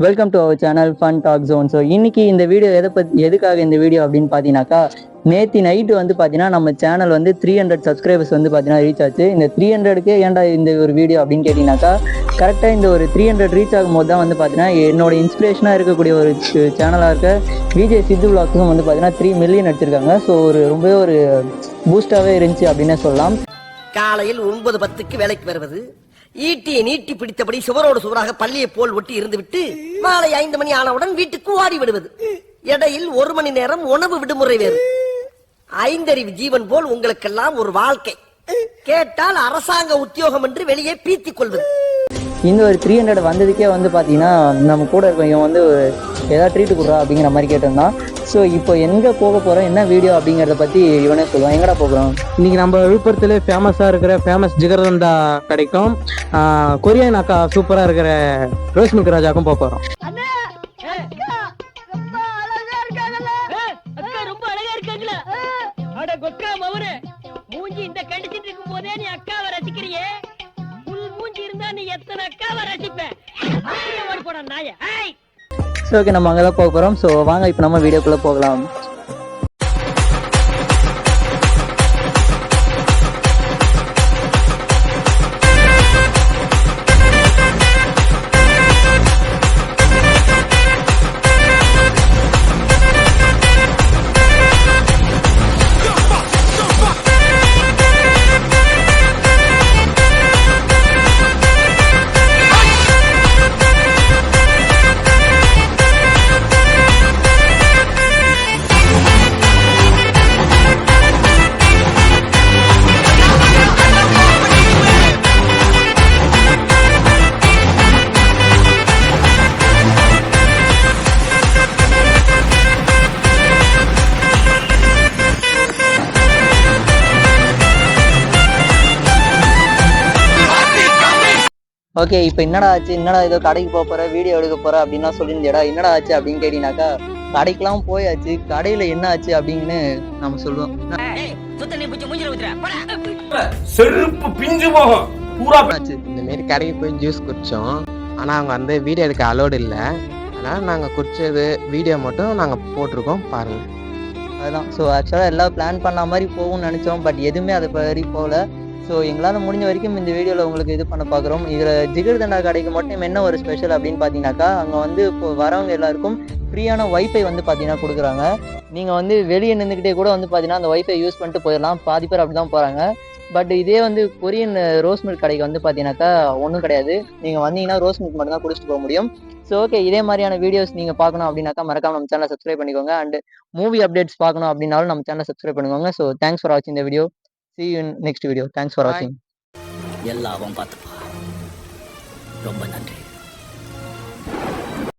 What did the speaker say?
Welcome to our channel fun talk zone. So இன்னைக்கு இந்த video எதுக்காக இந்த வீடியோ அப்படின்னு பார்த்தீங்கன்னாக்கா, நேற்று நைட்டு வந்து பார்த்தீங்கன்னா நம்ம சேனல் வந்து 300 சப்ஸ்கிரைபர்ஸ் வந்து பார்த்தீங்கன்னா ரீச் ஆச்சு. இந்த 300க்கே ஏன்டா இந்த ஒரு வீடியோ அப்படின்னு கேட்டிங்கனாக்கா, கரெக்டாக இந்த ஒரு 300 ரீச் ஆகும்போது தான் வந்து பார்த்தீங்கன்னா என்னோட இன்ஸ்பிரேஷனாக இருக்கக்கூடிய ஒரு சேனலாக இருக்க விஜய் சித்து விலாக்ஸும் வந்து பார்த்தீங்கன்னா 3 மில்லியன் அடிச்சிருக்காங்க. ஸோ ரொம்பவே ஒரு பூஸ்டாகவே இருந்துச்சு அப்படின்னே சொல்லலாம். காலையில் 9:10க்கு வேலைக்கு வருவது, ஈட்டியை நீட்டி பிடித்தபடி சுவரோடு சுவராக பள்ளியை போல் ஒட்டி இருந்துவிட்டு மாலை 5 மணி ஆனவுடன் வீட்டுக்கு ஓடி விடுவது. இடையில் 1 மணி நேரம் உணவு விடுமுறை வேறு. 5 அறிவு ஜீவன் போல் உங்களுக்கெல்லாம் ஒரு வாழ்க்கை. கேட்டால் அரசாங்க உத்தியோகம் என்று வெளியே பீத்திக் கொள்வது. இந்த ஒரு 300 வந்ததுக்கே வந்து பார்த்தீங்கன்னா நம்ம கூட இருக்க இவன் வந்து ஏதாவது ட்ரீட் கொடுறா அப்படிங்கிற மாதிரி கேட்டிருந்தான். ஸோ இப்போ எங்கே போக போகிறோம், என்ன வீடியோ அப்படிங்கிறத பற்றி இவனே சொல்லுவான். எங்கடா போகிறோம்? இன்னைக்கு நம்ம விழுப்புரத்துல ஃபேமஸாக இருக்கிற ஃபேமஸ் ஜிகர்தண்டா கிடைக்கும், கொரியன் அக்கா சூப்பராக இருக்கிற ரோஸ் மில்க் ராஜாக்கும் போக போகிறோம். ஸோ ஓகே, நம்ம அங்கே தான் போக போகிறோம். ஸோ வாங்க இப்போ நம்ம வீடியோக்குள்ளே போகலாம். ஓகே, இப்போ என்னடா ஆச்சு, என்னடா ஏதோ கடைக்கு போக போற, வீடியோ எடுக்க போற அப்படின்னா சொல்லியிருந்தேடா. என்னடா ஆச்சு அப்படின்னு கேட்டீங்கன்னாக்கா, கடைக்கெல்லாம் போயாச்சு, கடையில என்ன ஆச்சு அப்படின்னு நம்ம சொல்லுவோம். செருப்பு பிஞ்சு போகும் பூரா ஆச்சு. இந்த மாரி கடைக்கு போய் ஜூஸ் குடிச்சோம். ஆனா அவங்க வந்து வீடியோ எடுக்க அலோடு இல்லை. அதனால நாங்க குடிச்சது வீடியோ மட்டும் நாங்க போட்டிருக்கோம், பாருங்க. அதுதான். ஸோ ஆக்சுவலாக எல்லாம் பிளான் பண்ண மாதிரி போகும்னு நினச்சோம், பட் எதுவுமே அது மாதிரி போகல. ஸோ எங்களால் முடிஞ்ச வரைக்கும் இந்த வீடியோவில் உங்களுக்கு இது பண்ண பார்க்குறோம். இதில் ஜிகர்தண்டா கடைக்கு மட்டும் என்ன ஒரு ஸ்பெஷல் அப்படின்னு பார்த்தீங்கன்னாக்கா, அங்கே வந்து இப்போ வரவங்க எல்லாருக்கும் ஃப்ரீயான வைஃபை வந்து பார்த்தீங்கன்னா கொடுக்குறாங்க. நீங்கள் வந்து வெளியே நின்றுக்கிட்டே கூட வந்து பார்த்தீங்கன்னா அந்த வைஃபை யூஸ் பண்ணிட்டு போயிடலாம். பாதி பேர் அப்படி தான் போகிறாங்க. பட் இதே வந்து கொரியன் ரோஸ் மில்க் கடைக்கு வந்து பார்த்தீங்கன்னாக்கா ஒன்றும் கிடையாது. நீங்கள் வந்தீங்கன்னா ரோஸ் மில்க் மட்டும் தான் குடிச்சிட்டு போக முடியும். ஸோ ஓகே, இதே மாதிரியான வீடியோஸ் நீங்கள் பார்க்கணும் அப்படின்னாக்கா மறக்காம நம்ம சேனலை சப்ஸ்கிரைப் பண்ணிக்கோங்க. அண்ட் மூவி அப்டேட்ஸ் பார்க்கணும் அப்படின்னாலும் நம்ம சேனலை சப்ஸ்கிரைப் பண்ணிக்கோங்க. ஸோ தேங்க்ஸ் ஃபார் வாட்சிங் இந்த video. See you in next video. Thanks for watching. எல்லாம் பார்த்துப்பா. ரொம்ப நன்றி.